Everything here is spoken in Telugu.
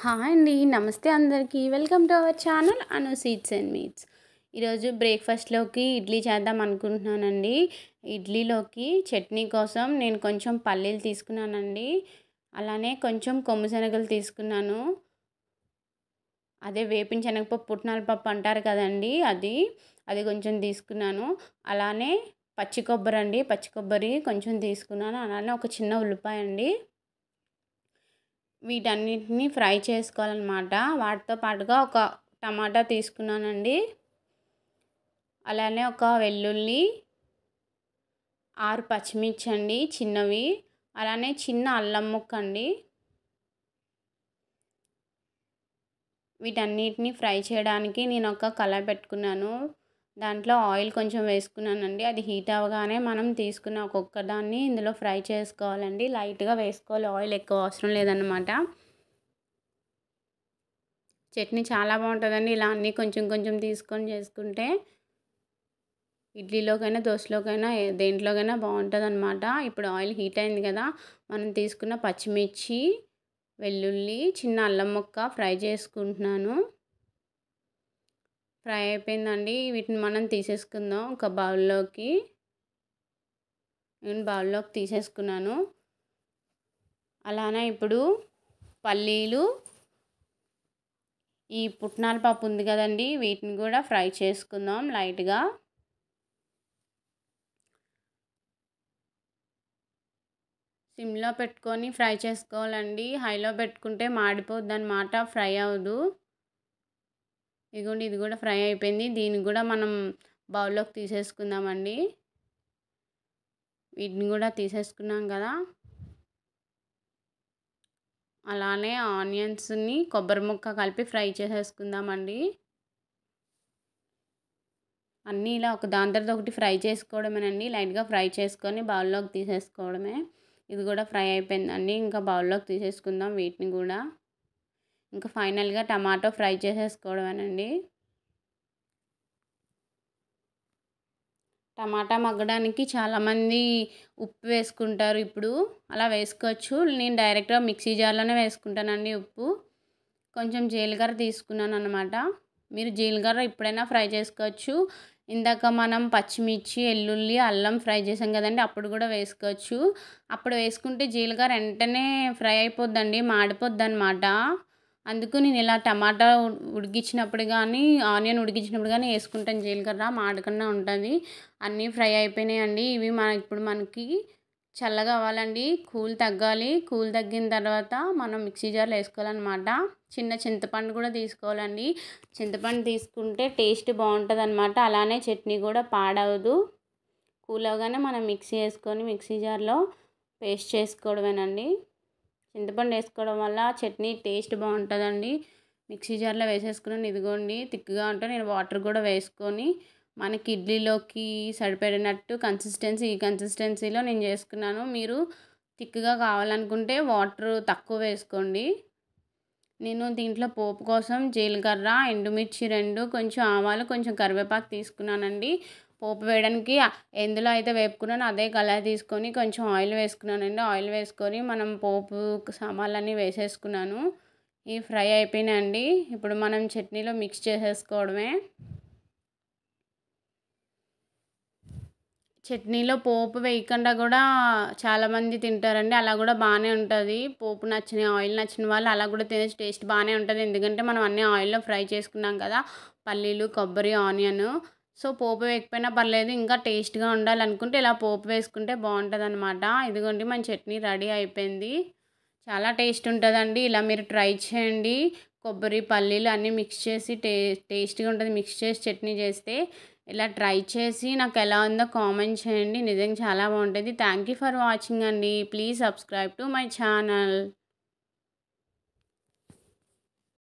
హాయ్ అండి. నమస్తే అందరికీ. Welcome to our channel Anu seeds and meats. ఈరోజు బ్రేక్ఫాస్ట్లోకి ఇడ్లీ చేద్దాం అనుకుంటున్నానండి. ఇడ్లీలోకి చట్నీ కోసం నేను కొంచెం పల్లీలు తీసుకున్నానండి. అలానే కొంచెం కొమ్ము శనగలు తీసుకున్నాను. అదే వేపిన శనగపప్పు పుట్నాల పప్పు అంటారు కదండి, అది కొంచెం తీసుకున్నాను. అలానే పచ్చి కొబ్బరి అండి, పచ్చి కొబ్బరి కొంచెం తీసుకున్నాను. అలానే ఒక చిన్న ఉల్లిపాయ అండి. వీటన్నిటిని ఫ్రై చేసుకోవాలన్నమాట. వాటితో పాటుగా ఒక టమాటా తీసుకున్నానండి. అలానే ఒక వెల్లుల్లి, 6 పచ్చిమిర్చి అండి చిన్నవి. అలానే చిన్న అల్లం ముక్క అండి. వీటన్నిటిని ఫ్రై చేయడానికి నేను ఒక కళాయి పెట్టుకున్నాను. దాంట్లో ఆయిల్ కొంచెం వేసుకున్నానండి. అది హీట్ అవ్వగానే మనం తీసుకున్న ఒక్కొక్క దాన్ని ఇందులో ఫ్రై చేసుకోవాలండి. లైట్గా వేసుకోవాలి, ఆయిల్ ఎక్కువ అవసరం లేదన్నమాట. చట్నీ చాలా బాగుంటుందండి. ఇలా అన్నీ కొంచెం కొంచెం తీసుకొని చేసుకుంటే ఇడ్లీలోకైనా దోశలోకైనా దేంట్లోకైనా బాగుంటుందన్నమాట. ఇప్పుడు ఆయిల్ హీట్ అయింది కదా, మనం తీసుకున్న పచ్చిమిర్చి, వెల్లుల్లి, చిన్న అల్లం ముక్క ఫ్రై చేసుకుంటున్నాను. ఫ్రై అయిపోయిందండి. వీటిని మనం తీసేసుకుందాం ఒక బౌల్లోకి. నేను బౌల్లోకి తీసేసుకున్నాను. అలానే ఇప్పుడు పల్లీలు, ఈ పుట్నాల పప్పు ఉంది కదండి, వీటిని కూడా ఫ్రై చేసుకుందాం లైట్గా. సిమ్లో పెట్టుకొని ఫ్రై చేసుకోవాలండి. హైలో పెట్టుకుంటే మాడిపోద్ది అన్నమాట, ఫ్రై అవ్వదు. ఇదిగోండి, ఇది కూడా ఫ్రై అయిపోయింది. దీన్ని కూడా మనం బౌల్లోకి తీసేసుకుందామండి. వీటిని కూడా తీసేసుకున్నాం కదా. అలానే ఆనియన్స్ని కొబ్బరి ముక్క కలిపి ఫ్రై చేసేసుకుందామండి. అన్నీ ఇలా ఒక దాని తర్వాత ఒకటి ఫ్రై చేసుకోవడమేనండి. లైట్గా ఫ్రై చేసుకొని బౌల్లోకి తీసేసుకోవడమే. ఇది కూడా ఫ్రై అయిపోయిందండి. ఇంకా బౌల్లోకి తీసేసుకుందాం వీటిని కూడా. ఇంకా ఫైనల్గా టమాటో ఫ్రై చేసేసుకోవడమేనండి. టమాటా మగ్గడానికి చాలామంది ఉప్పు వేసుకుంటారు. ఇప్పుడు అలా వేసుకోవచ్చు. నేను డైరెక్ట్గా మిక్సీ జార్లోనే వేసుకుంటానండి ఉప్పు. కొంచెం జీలకర్ర తీసుకున్నాను అన్నమాట. మీరు జీలకర్ర ఇప్పుడైనా ఫ్రై చేసుకోవచ్చు. ఇందాక మనం పచ్చిమిర్చి, వెల్లుల్లి, అల్లం ఫ్రై చేసాం కదండి, అప్పుడు కూడా వేసుకోవచ్చు. అప్పుడు వేసుకుంటే జీలకర్ర వెంటనే ఫ్రై అయిపోద్దండి, మాడిపోద్ది అన్నమాట. అందుకు నేను ఇలా టమాటా ఉడికించినప్పుడు కానీ, ఆనియన్ ఉడికించినప్పుడు కానీ వేసుకుంటాను జీలకర్ర, మాడకుండా ఉంటుంది. అన్నీ ఫ్రై అయిపోయినాయండి. ఇవి ఇప్పుడు మనకి చల్లగా అవ్వాలండి, కూల్ తగ్గాలి. కూల్ తగ్గిన తర్వాత మనం మిక్సీ జార్లో వేసుకోవాలన్నమాట. చిన్న చింతపండు కూడా తీసుకోవాలండి. చింతపండు తీసుకుంటే టేస్ట్ బాగుంటుంది అన్నమాట. అలానే చట్నీ కూడా పాడవదు. కూల్ అవగానే మనం మిక్సీ వేసుకొని మిక్సీ జార్లో పేస్ట్ చేసుకోవడమేనండి. చింతపండు వేసుకోవడం వల్ల చట్నీ టేస్ట్ బాగుంటుందండి. మిక్సీ జార్లో వేసేసుకున్నాను. ఇదిగోండి, తిక్కుగా ఉంటే నేను వాటర్ కూడా వేసుకొని మనకి ఇడ్లీలోకి సరిపడినట్టు ఈ కన్సిస్టెన్సీలో నేను చేసుకున్నాను. మీరు థిక్గా కావాలనుకుంటే వాటర్ తక్కువ వేసుకోండి. నేను దీంట్లో పోపు కోసం జీలకర్ర, ఎండుమిర్చి 2, కొంచెం ఆవాలు, కొంచెం కరివేపాకు తీసుకున్నానండి. పోపు వేయడానికి ఎందులో అయితే వేపుకున్నానో అదే కళాయి తీసుకొని కొంచెం ఆయిల్ వేసుకున్నానండి. ఆయిల్ వేసుకొని మనం పోపు సామాన్లన్నీ వేసేసుకున్నాను. ఇవి ఫ్రై అయిపోయినాయండి. ఇప్పుడు మనం చట్నీలో మిక్స్ చేసేసుకోవడమే. చట్నీలో పోపు వేయకుండా కూడా చాలామంది తింటారండి. అలా కూడా బాగానే ఉంటుంది. పోపు నచ్చని, ఆయిల్ నచ్చిన వాళ్ళు అలా కూడా తినచ్చు. టేస్ట్ బాగానే ఉంటుంది. ఎందుకంటే మనం అన్నీ ఆయిల్లో ఫ్రై చేసుకున్నాం కదా, పల్లీలు, కొబ్బరి, ఆనియన్. సో పోపు వేయకపోయినా పర్లేదు. ఇంకా టేస్ట్గా ఉండాలనుకుంటే ఇలా పోపు వేసుకుంటే బాగుంటుంది అనమాట. ఇదిగోండి, మన చట్నీ రెడీ అయిపోయింది. చాలా టేస్ట్ ఉంటుందండి. ఇలా మీరు ట్రై చేయండి. కొబ్బరి, పల్లీలు అన్నీ మిక్స్ చేసి టేస్ట్గా ఉంటుంది. మిక్స్ చేసి చట్నీ చేస్తే ఇలా ట్రై చేసి నాకు ఎలా ఉందో కామెంట్ చేయండి. నిజంగా చాలా బాగుంటుంది. థ్యాంక్ యూ ఫర్ వాచింగ్ అండి. Please subscribe to my channel.